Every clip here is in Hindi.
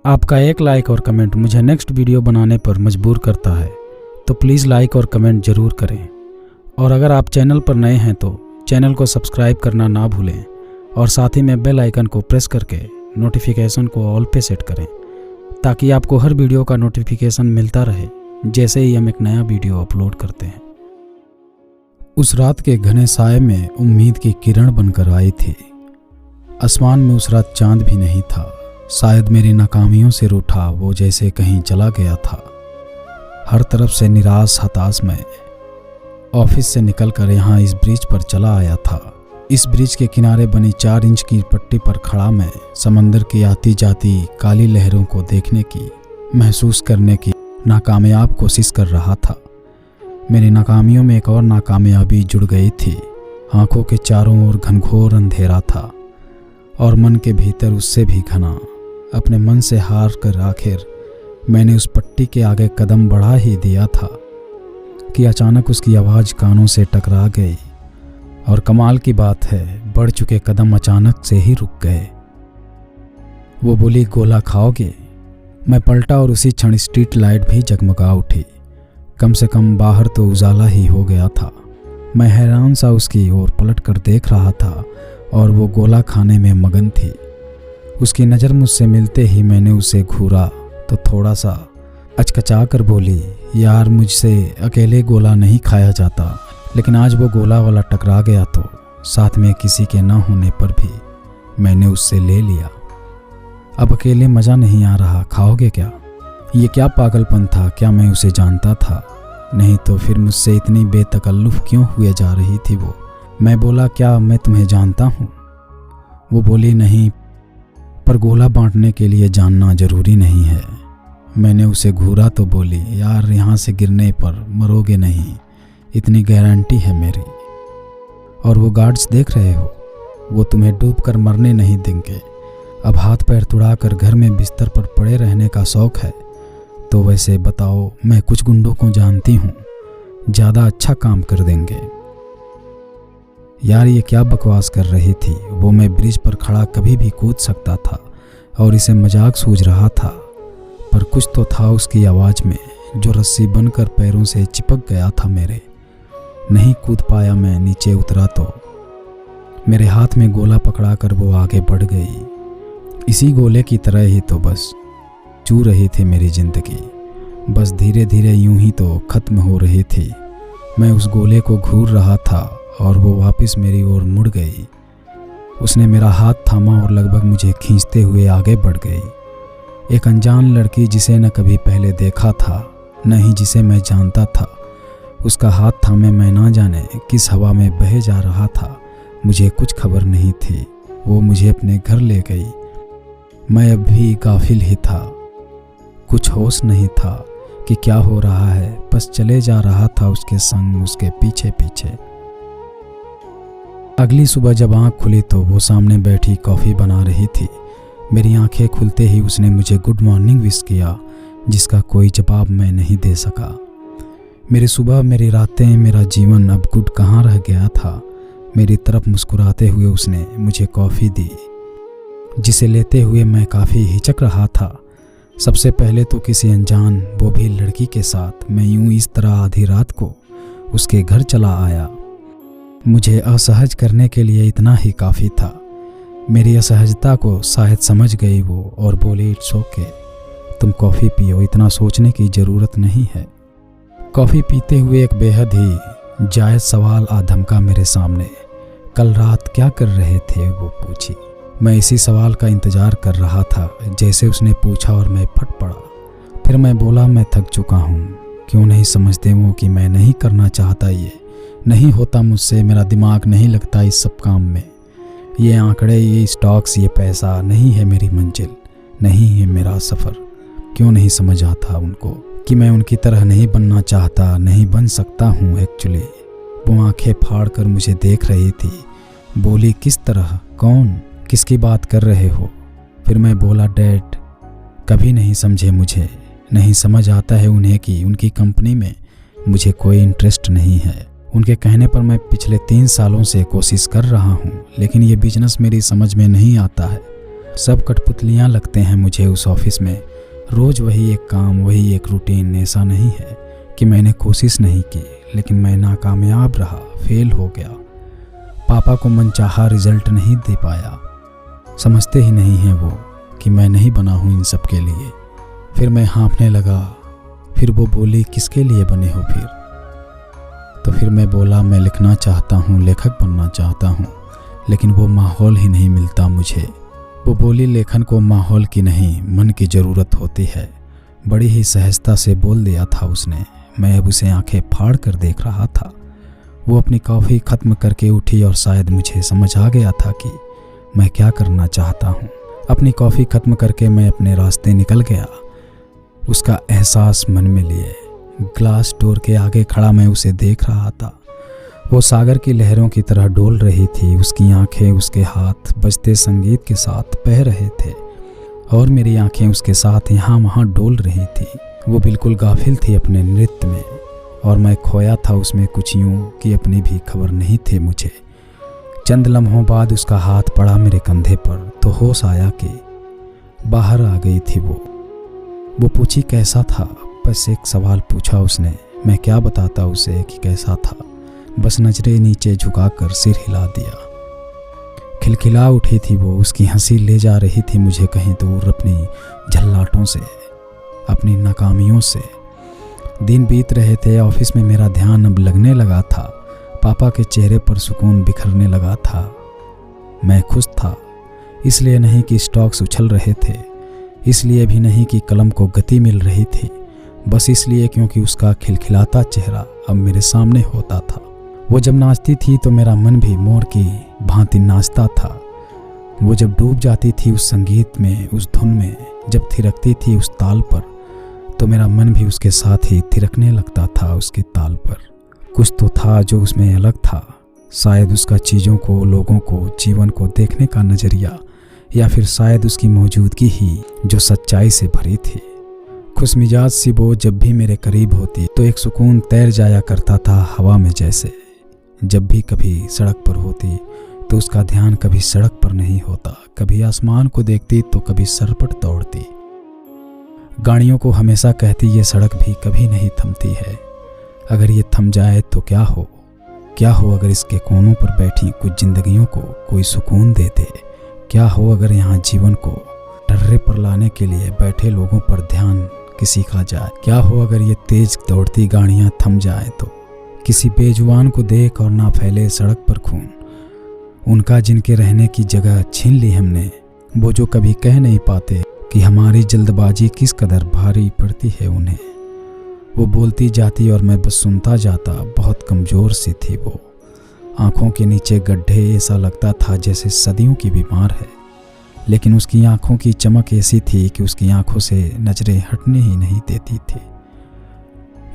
आपका एक लाइक और कमेंट मुझे नेक्स्ट वीडियो बनाने पर मजबूर करता है, तो प्लीज़ लाइक और कमेंट ज़रूर करें। और अगर आप चैनल पर नए हैं तो चैनल को सब्सक्राइब करना ना भूलें और साथ ही में बेल आइकन को प्रेस करके नोटिफिकेशन को ऑल पे सेट करें, ताकि आपको हर वीडियो का नोटिफिकेशन मिलता रहे जैसे ही हम एक नया वीडियो अपलोड करते हैं। उस रात के घने साए में उम्मीद की किरण बनकर आई थी। आसमान में उस रात चांद भी नहीं था। शायद मेरी नाकामियों से रूठा वो जैसे कहीं चला गया था। हर तरफ से निराश हताश मैं ऑफिस से निकलकर यहाँ इस ब्रिज पर चला आया था। इस ब्रिज के किनारे बनी 4 इंच की पट्टी पर खड़ा मैं समंदर की आती जाती काली लहरों को देखने की, महसूस करने की नाकामयाब कोशिश कर रहा था। मेरी नाकामियों में एक और नाकामयाबी जुड़ गई थी। आंखों के चारों ओर घनघोर अंधेरा था और मन के भीतर उससे भी घना। अपने मन से हार कर आखिर मैंने उस पट्टी के आगे कदम बढ़ा ही दिया था कि अचानक उसकी आवाज़ कानों से टकरा गई। और कमाल की बात है, बढ़ चुके कदम अचानक से ही रुक गए। वो बोली, गोला खाओगे? मैं पलटा और उसी क्षण स्ट्रीट लाइट भी जगमगा उठी। कम से कम बाहर तो उजाला ही हो गया था। मैं हैरान सा उसकी ओर पलट कर देख रहा था और वो गोला खाने में मगन थी। उसकी नज़र मुझसे मिलते ही मैंने उसे घूरा तो थोड़ा सा अचकचा कर बोली, यार मुझसे अकेले गोला नहीं खाया जाता, लेकिन आज वो गोला वाला टकरा गया तो साथ में किसी के ना होने पर भी मैंने उससे ले लिया। अब अकेले मज़ा नहीं आ रहा, खाओगे क्या? ये क्या पागलपन था? क्या मैं उसे जानता था? नहीं तो फिर मुझसे इतनी बेतकल्लुफ़ क्यों हुए जा रही थी वो? मैं बोला, क्या मैं तुम्हें जानता हूँ? वो बोली, नहीं, पर गोला बांटने के लिए जानना ज़रूरी नहीं है। मैंने उसे घूरा तो बोली, यार यहाँ से गिरने पर मरोगे नहीं, इतनी गारंटी है मेरी। और वो गार्ड्स देख रहे हो, वो तुम्हें डूब कर मरने नहीं देंगे। अब हाथ पैर तुड़ाकर घर में बिस्तर पर पड़े रहने का शौक़ है तो वैसे बताओ, मैं कुछ गुंडों को जानती हूँ, ज़्यादा अच्छा काम कर देंगे। यार ये क्या बकवास कर रही थी वो? मैं ब्रिज पर खड़ा कभी भी कूद सकता था और इसे मजाक सूझ रहा था, पर कुछ तो था उसकी आवाज़ में जो रस्सी बनकर पैरों से चिपक गया था मेरे। नहीं कूद पाया मैं, नीचे उतरा तो मेरे हाथ में गोला पकड़ा कर वो आगे बढ़ गई। इसी गोले की तरह ही तो बस चू रही थी मेरी ज़िंदगी, बस धीरे धीरे यूं ही तो ख़त्म हो रही थी। मैं उस गोले को घूर रहा था और वो वापस मेरी ओर मुड़ गई। उसने मेरा हाथ थामा और लगभग मुझे खींचते हुए आगे बढ़ गई। एक अनजान लड़की जिसे न कभी पहले देखा था, न ही जिसे मैं जानता था। उसका हाथ थामे मैं ना जाने किस हवा में बहे जा रहा था, मुझे कुछ खबर नहीं थी। वो मुझे अपने घर ले गई। मैं अब भी गाफिल ही था, कुछ होश नहीं था कि क्या हो रहा है, बस चले जा रहा था उसके संग, उसके पीछे पीछे। अगली सुबह जब आँख खुली तो वो सामने बैठी कॉफ़ी बना रही थी। मेरी आंखें खुलते ही उसने मुझे गुड मॉर्निंग विश किया, जिसका कोई जवाब मैं नहीं दे सका। मेरी सुबह, मेरी रातें, मेरा जीवन अब गुड कहाँ रह गया था। मेरी तरफ मुस्कुराते हुए उसने मुझे कॉफ़ी दी, जिसे लेते हुए मैं काफ़ी हिचक रहा था। सबसे पहले तो किसी अनजान, वो भी लड़की के साथ मैं यूं इस तरह आधी रात को उसके घर चला आया। मुझे असहज करने के लिए इतना ही काफ़ी था। मेरी असहजता को शायद समझ गई वो और बोली, इट्स ओके, तुम कॉफ़ी पियो, इतना सोचने की ज़रूरत नहीं है। कॉफ़ी पीते हुए एक बेहद ही जायज़ सवाल आ धमका मेरे सामने। कल रात क्या कर रहे थे, वो पूछी। मैं इसी सवाल का इंतज़ार कर रहा था जैसे उसने पूछा और मैं फट पड़ा। फिर मैं बोला, मैं थक चुका हूँ। क्यों नहीं समझते वो कि मैं नहीं करना चाहता, ये नहीं होता मुझसे, मेरा दिमाग नहीं लगता इस सब काम में। ये आंकड़े, ये स्टॉक्स, ये पैसा नहीं है मेरी मंजिल, नहीं है मेरा सफ़र। क्यों नहीं समझ आता उनको कि मैं उनकी तरह नहीं बनना चाहता, नहीं बन सकता हूँ एक्चुअली। वो आंखें फाड़ कर मुझे देख रही थी। बोली, किस तरह? कौन? किसकी बात कर रहे हो? फिर मैं बोला, डैड। कभी नहीं समझे मुझे, नहीं समझ आता है उन्हें कि उनकी कंपनी में मुझे कोई इंटरेस्ट नहीं है। उनके कहने पर मैं पिछले 3 सालों से कोशिश कर रहा हूँ, लेकिन ये बिजनेस मेरी समझ में नहीं आता है। सब कठपुतलियाँ लगते हैं मुझे उस ऑफिस में। रोज़ वही एक काम, वही एक रूटीन। ऐसा नहीं है कि मैंने कोशिश नहीं की, लेकिन मैं नाकामयाब रहा, फेल हो गया। पापा को मनचाहा रिजल्ट नहीं दे पाया। समझते ही नहीं हैं वो कि मैं नहीं बना हूँ इन सब के लिए। फिर मैं हाँफने लगा। फिर वो बोली, किसके लिए बने हो फिर? तो फिर मैं बोला, मैं लिखना चाहता हूँ, लेखक बनना चाहता हूँ, लेकिन वो माहौल ही नहीं मिलता मुझे। वो बोली, लेखन को माहौल की नहीं, मन की ज़रूरत होती है। बड़ी ही सहजता से बोल दिया था उसने। मैं अब उसे आंखें फाड़ कर देख रहा था। वो अपनी कॉफ़ी ख़त्म करके उठी और शायद मुझे समझ आ गया था कि मैं क्या करना चाहता हूँ। अपनी कॉफ़ी ख़त्म करके मैं अपने रास्ते निकल गया, उसका एहसास मन में लिए। ग्लास डोर के आगे खड़ा मैं उसे देख रहा था। वो सागर की लहरों की तरह डोल रही थी। उसकी आंखें, उसके हाथ बजते संगीत के साथ बह रहे थे और मेरी आंखें उसके साथ यहाँ वहाँ डोल रही थी। वो बिल्कुल गाफिल थी अपने नृत्य में और मैं खोया था उसमें, कुछ यूँ कि अपनी भी खबर नहीं थी मुझे। चंद लम्हों बाद उसका हाथ पड़ा मेरे कंधे पर तो होश आया कि बाहर आ गई थी वो पूछी, कैसा था? बस एक सवाल पूछा उसने। मैं क्या बताता उसे कि कैसा था। बस नजरें नीचे झुकाकर सिर हिला दिया। खिलखिला उठी थी वो। उसकी हंसी ले जा रही थी मुझे कहीं दूर, अपनी झल्लाटों से, अपनी नाकामियों से। दिन बीत रहे थे। ऑफिस में मेरा ध्यान अब लगने लगा था। पापा के चेहरे पर सुकून बिखरने लगा था। मैं खुश था, इसलिए नहीं कि स्टॉक्स उछल रहे थे, इसलिए भी नहीं कि कलम को गति मिल रही थी, बस इसलिए क्योंकि उसका खिलखिलाता चेहरा अब मेरे सामने होता था। वो जब नाचती थी तो मेरा मन भी मोर की भांति नाचता था। वो जब डूब जाती थी उस संगीत में, उस धुन में, जब थिरकती थी उस ताल पर, तो मेरा मन भी उसके साथ ही थिरकने लगता था उसके ताल पर। कुछ तो था जो उसमें अलग था। शायद उसका चीज़ों को, लोगों को, जीवन को देखने का नज़रिया, या फिर शायद उसकी मौजूदगी ही जो सच्चाई से भरी थी। खुशमिजाज सी वो जब भी मेरे करीब होती तो एक सुकून तैर जाया करता था हवा में जैसे। जब भी कभी सड़क पर होती तो उसका ध्यान कभी सड़क पर नहीं होता, कभी आसमान को देखती तो कभी सरपट दौड़ती। गाड़ियों को हमेशा कहती ये सड़क भी कभी नहीं थमती है, अगर ये थम जाए तो क्या हो अगर इसके कोनों पर बैठी कुछ जिंदगियों को कोई सुकून दे दे। क्या हो अगर यहाँ जीवन को टर्रे पर लाने के लिए बैठे लोगों पर ध्यान किसी का जाए। क्या हो अगर ये तेज दौड़ती गाड़ियाँ थम जाए तो किसी बेजुबान को देख और ना फैले सड़क पर खून। उनका जिनके रहने की जगह छीन ली हमने, वो जो कभी कह नहीं पाते कि हमारी जल्दबाजी किस कदर भारी पड़ती है उन्हें। वो बोलती जाती और मैं बस सुनता जाता। बहुत कमज़ोर सी थी वो, आँखों के नीचे गड्ढे, ऐसा लगता था जैसे सदियों की बीमार है। लेकिन उसकी आँखों की चमक ऐसी थी कि उसकी आँखों से नजरें हटने ही नहीं देती थी।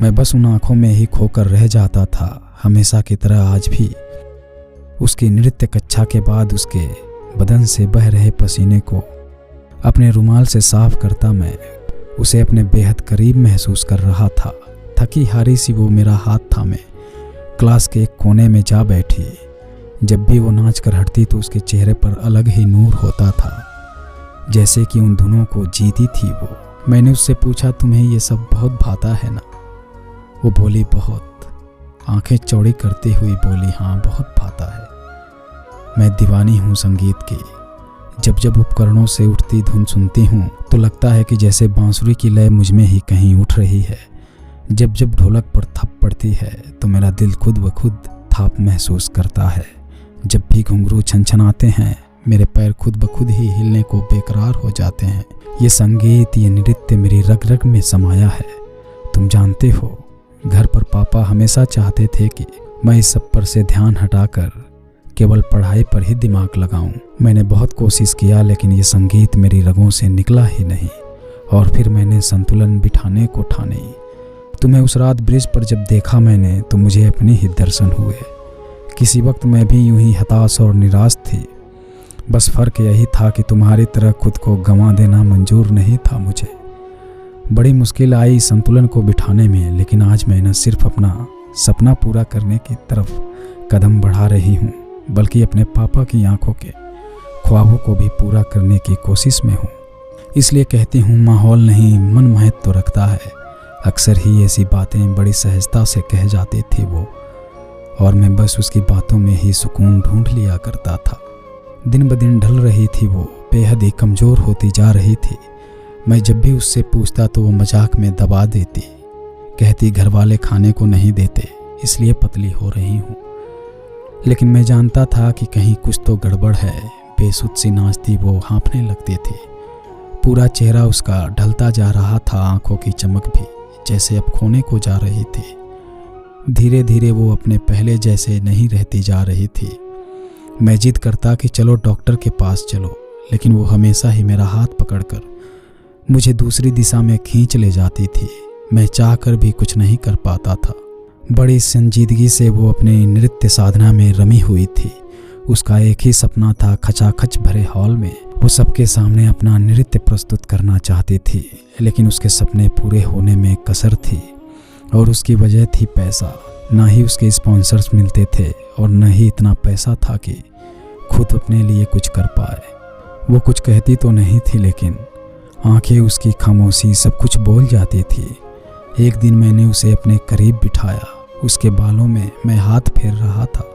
मैं बस उन आँखों में ही खोकर रह जाता था, हमेशा की तरह आज भी। उसकी नृत्य कक्षा के बाद उसके बदन से बह रहे पसीने को अपने रुमाल से साफ करता मैं उसे अपने बेहद करीब महसूस कर रहा था। थकी हारी सी वो मेरा हाथ थामे क्लास के एक कोने में जा बैठी। जब भी वो नाच कर हटती तो उसके चेहरे पर अलग ही नूर होता था, जैसे कि उन धुनों को जीती थी वो। मैंने उससे पूछा, तुम्हें ये सब बहुत भाता है ना? वो बोली, बहुत। आंखें चौड़ी करती हुई बोली, हाँ बहुत भाता है। मैं दीवानी हूँ संगीत की। जब जब उपकरणों से उठती धुन सुनती हूँ तो लगता है कि जैसे बांसुरी की लय मुझ में ही कहीं उठ रही है। जब जब ढोलक पर थप पड़ती है तो मेरा दिल खुद ब खुद थाप महसूस करता है। जब भी घुंघरू छनछनाते हैं मेरे पैर खुद ब खुद ही हिलने को बेकरार हो जाते हैं। ये संगीत, ये नृत्य मेरी रग रग में समाया है। तुम जानते हो, घर पर पापा हमेशा चाहते थे कि मैं इस सब पर से ध्यान हटाकर केवल पढ़ाई पर ही दिमाग लगाऊं। मैंने बहुत कोशिश किया लेकिन ये संगीत मेरी रगों से निकला ही नहीं। और फिर मैंने संतुलन बिठाने को ठानी। तुम्हें उस रात ब्रिज पर जब देखा मैंने तो मुझे अपने ही दर्शन हुए। किसी वक्त मैं भी यूं ही हताश और निराश थी। बस फर्क यही था कि तुम्हारी तरह खुद को गंवा देना मंजूर नहीं था मुझे। बड़ी मुश्किल आई संतुलन को बिठाने में, लेकिन आज मैं न सिर्फ अपना सपना पूरा करने की तरफ कदम बढ़ा रही हूँ बल्कि अपने पापा की आंखों के ख्वाबों को भी पूरा करने की कोशिश में हूँ। इसलिए कहती हूँ, माहौल नहीं मन महत्व तो रखता है। अक्सर ही ऐसी बातें बड़ी सहजता से कह जाती थी वो, और मैं बस उसकी बातों में ही सुकून ढूंढ लिया करता था। दिन ब दिन ढल रही थी वो, बेहद ही कमज़ोर होती जा रही थी। मैं जब भी उससे पूछता तो वो मजाक में दबा देती, कहती घर वाले खाने को नहीं देते इसलिए पतली हो रही हूँ। लेकिन मैं जानता था कि कहीं कुछ तो गड़बड़ है। बेसुध सी नाचती वो, हाँफने लगती थी। पूरा चेहरा उसका ढलता जा रहा था, आंखों की चमक भी जैसे अब खोने को जा रही थी। धीरे धीरे वो अपने पहले जैसे नहीं रहती जा रही थी। मैं जिद करता कि चलो डॉक्टर के पास चलो, लेकिन वो हमेशा ही मेरा हाथ पकड़कर मुझे दूसरी दिशा में खींच ले जाती थी। मैं चाहकर भी कुछ नहीं कर पाता था। बड़ी संजीदगी से वो अपने नृत्य साधना में रमी हुई थी। उसका एक ही सपना था, खचाखच भरे हॉल में वो सबके सामने अपना नृत्य प्रस्तुत करना चाहती थी। लेकिन उसके सपने पूरे होने में कसर थी, और उसकी वजह थी पैसा। ना ही उसके स्पॉन्सर्स मिलते थे और न ही इतना पैसा था कि खुद अपने लिए कुछ कर पाए। वो कुछ कहती तो नहीं थी, लेकिन आंखें उसकी खामोशी सब कुछ बोल जाती थी। एक दिन मैंने उसे अपने करीब बिठाया। उसके बालों में मैं हाथ फेर रहा था।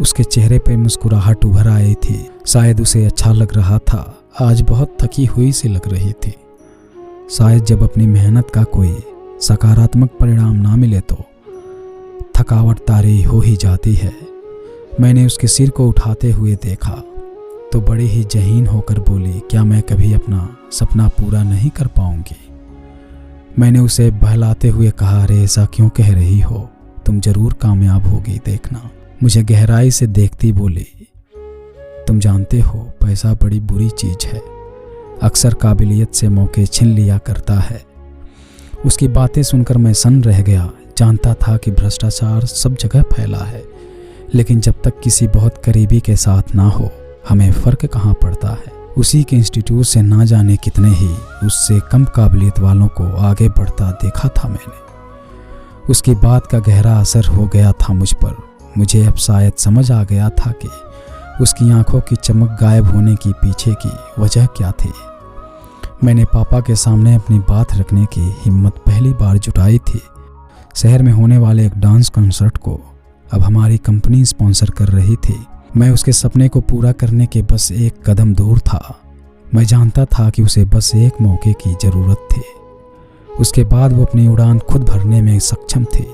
उसके चेहरे पे मुस्कुराहट उभर आई थी। शायद उसे अच्छा लग रहा था। आज बहुत थकी हुई सी लग रही थी। शायद जब अपनी मेहनत का कोई सकारात्मक परिणाम ना मिले तो थकावट तारी हो ही जाती है। मैंने उसके सिर को उठाते हुए देखा तो बड़ी ही जहीन होकर बोली, क्या मैं कभी अपना सपना पूरा नहीं कर पाऊंगी? मैंने उसे बहलाते हुए कहा, अरे ऐसा क्यों कह रही हो? तुम जरूर कामयाब होगी, देखना। मुझे गहराई से देखती बोली, तुम जानते हो पैसा बड़ी बुरी चीज है, अक्सर काबिलियत से मौके छीन लिया करता है। उसकी बातें सुनकर मैं सन्न रह गया। जानता था कि भ्रष्टाचार सब जगह फैला है, लेकिन जब तक किसी बहुत करीबी के साथ ना हो हमें फ़र्क कहाँ पड़ता है। उसी के इंस्टीट्यूट से ना जाने कितने ही उससे कम काबिलियत वालों को आगे बढ़ता देखा था मैंने। उसकी बात का गहरा असर हो गया था मुझ पर। मुझे अब शायद समझ आ गया था कि उसकी आंखों की चमक गायब होने की पीछे की वजह क्या थी। मैंने पापा के सामने अपनी बात रखने की हिम्मत पहली बार जुटाई थी। शहर में होने वाले एक डांस कॉन्सर्ट को अब हमारी कंपनी स्पॉन्सर कर रही थी। मैं उसके सपने को पूरा करने के बस एक कदम दूर था। मैं जानता था कि उसे बस एक मौके की ज़रूरत थी। उसके बाद वो अपनी उड़ान खुद भरने में सक्षम थी।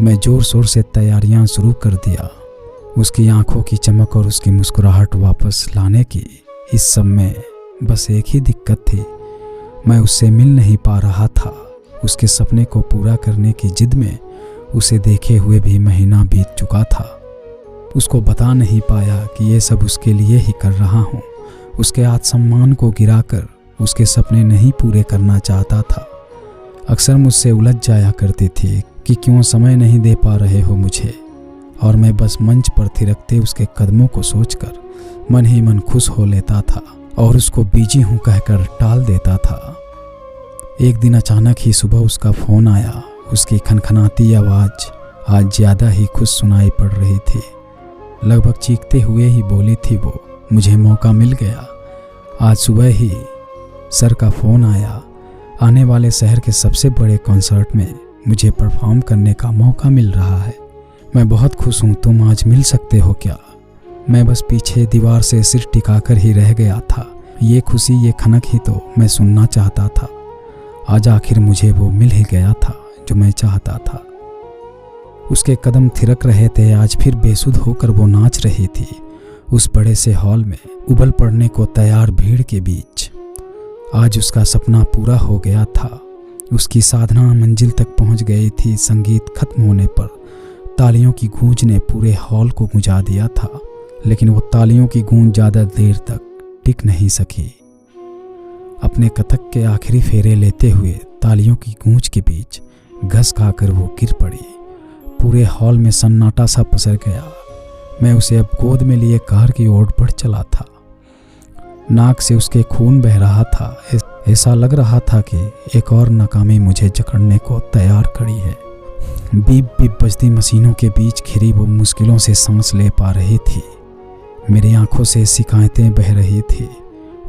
मैं ज़ोर शोर से तैयारियां शुरू कर दिया। उसकी आंखों की चमक और उसकी मुस्कुराहट वापस लाने की। इस सब में बस एक ही दिक्कत थी, मैं उससे मिल नहीं पा रहा था। उसके सपने को पूरा करने की जिद में उसे देखे हुए भी महीना बीत चुका था। उसको बता नहीं पाया कि ये सब उसके लिए ही कर रहा हूँ। उसके आत्मसम्मान को गिराकर उसके सपने नहीं पूरे करना चाहता था। अक्सर मुझसे उलझ जाया करती थी कि क्यों समय नहीं दे पा रहे हो मुझे, और मैं बस मंच पर थिरकते उसके कदमों को सोचकर मन ही मन खुश हो लेता था और उसको बिजी हूँ कहकर टाल देता था। एक दिन अचानक ही सुबह उसका फ़ोन आया। उसकी खनखनाती आवाज़ आज ज़्यादा ही खुश सुनाई पड़ रही थी। लगभग चीखते हुए ही बोली थी वो, मुझे मौका मिल गया। आज सुबह ही सर का फ़ोन आया। आने वाले शहर के सबसे बड़े कॉन्सर्ट में मुझे परफॉर्म करने का मौका मिल रहा है। मैं बहुत खुश हूँ, तुम आज मिल सकते हो क्या? मैं बस पीछे दीवार से सिर टिकाकर ही रह गया था। ये खुशी, ये खनक ही तो मैं सुनना चाहता था। आज आखिर मुझे वो मिल ही गया था जो मैं चाहता था। उसके कदम थिरक रहे थे। आज फिर बेसुध होकर वो नाच रही थी उस बड़े से हॉल में, उबल पड़ने को तैयार भीड़ के बीच। आज उसका सपना पूरा हो गया था। उसकी साधना मंजिल तक पहुंच गई थी। संगीत खत्म होने पर तालियों की गूंज ने पूरे हॉल को गुंजा दिया था, लेकिन वो तालियों की गूंज ज़्यादा देर तक टिक नहीं सकी। अपने कथक के आखिरी फेरे लेते हुए तालियों की गूंज के बीच घस खाकर वो गिर पड़ी। पूरे हॉल में सन्नाटा सा पसर गया। मैं उसे अब गोद में लिए कार की ओर बढ़ चला था। नाक से उसके खून बह रहा था। ऐसा लग रहा था कि एक और नाकामी मुझे जकड़ने को तैयार खड़ी है। बीप बीप बजती मशीनों के बीच घिरी वो मुश्किलों से सांस ले पा रही थी। मेरी आंखों से शिकायतें बह रही थी।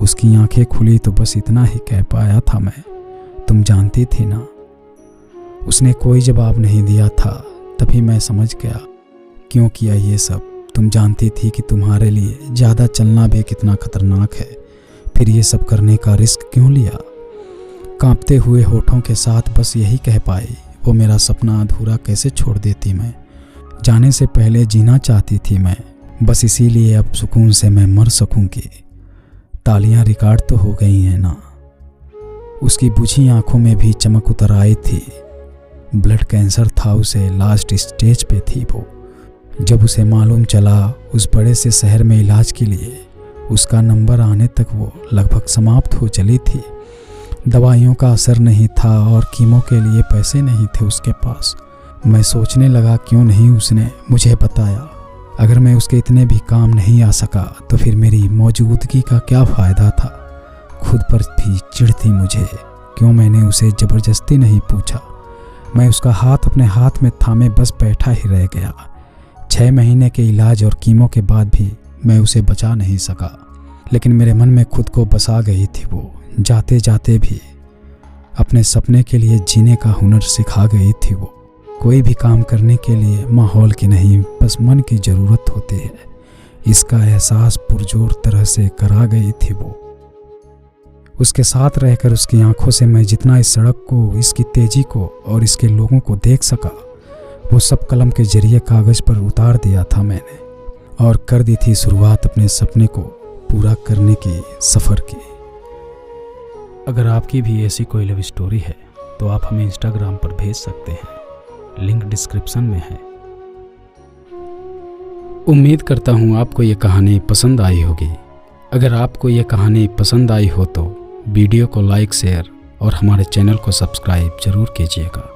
उसकी आंखें खुली तो बस इतना ही कह पाया था मैं, तुम जानती थी ना। उसने कोई जवाब नहीं दिया था। तभी मैं समझ गया क्यों किया ये सब। तुम जानती थी कि तुम्हारे लिए ज़्यादा चलना भी कितना खतरनाक है, फिर ये सब करने का रिस्क क्यों लिया। कांपते हुए होठों के साथ बस यही कह पाई, वो मेरा सपना अधूरा कैसे छोड़ देती मैं। जाने से पहले जीना चाहती थी मैं, बस इसीलिए अब सुकून से मैं मर सकूंगी। तालियां रिकॉर्ड तो हो गई हैं ना। उसकी बुझी आंखों में भी चमक उतर आई थी। ब्लड कैंसर था उसे, लास्ट स्टेज पे थी वो। जब उसे मालूम चला उस बड़े से शहर में इलाज के लिए उसका नंबर आने तक वो लगभग समाप्त हो चली थी। दवाइयों का असर नहीं था और कीमो के लिए पैसे नहीं थे उसके पास। मैं सोचने लगा क्यों नहीं उसने मुझे बताया। अगर मैं उसके इतने भी काम नहीं आ सका तो फिर मेरी मौजूदगी का क्या फ़ायदा था। खुद पर भी चिढ़ थी मुझे, क्यों मैंने उसे ज़बरदस्ती नहीं पूछा। मैं उसका हाथ अपने हाथ में थामे बस बैठा ही रह गया। 6 महीने के इलाज और कीमो के बाद भी मैं उसे बचा नहीं सका, लेकिन मेरे मन में खुद को बसा गई थी वो। जाते जाते भी अपने सपने के लिए जीने का हुनर सिखा गई थी वो। कोई भी काम करने के लिए माहौल की नहीं, बस मन की ज़रूरत होती है, इसका एहसास पुरजोर तरह से करा गई थी वो। उसके साथ रहकर उसकी आंखों से मैं जितना इस सड़क को, इसकी तेजी को और इसके लोगों को देख सका, वो सब कलम के जरिए कागज़ पर उतार दिया था मैंने, और कर दी थी शुरुआत अपने सपने को पूरा करने की सफ़र की। अगर आपकी भी ऐसी कोई लव स्टोरी है तो आप हमें इंस्टाग्राम पर भेज सकते हैं, लिंक डिस्क्रिप्शन में है। उम्मीद करता हूँ आपको ये कहानी पसंद आई होगी। अगर आपको ये कहानी पसंद आई हो तो वीडियो को लाइक, शेयर और हमारे चैनल को सब्सक्राइब ज़रूर कीजिएगा।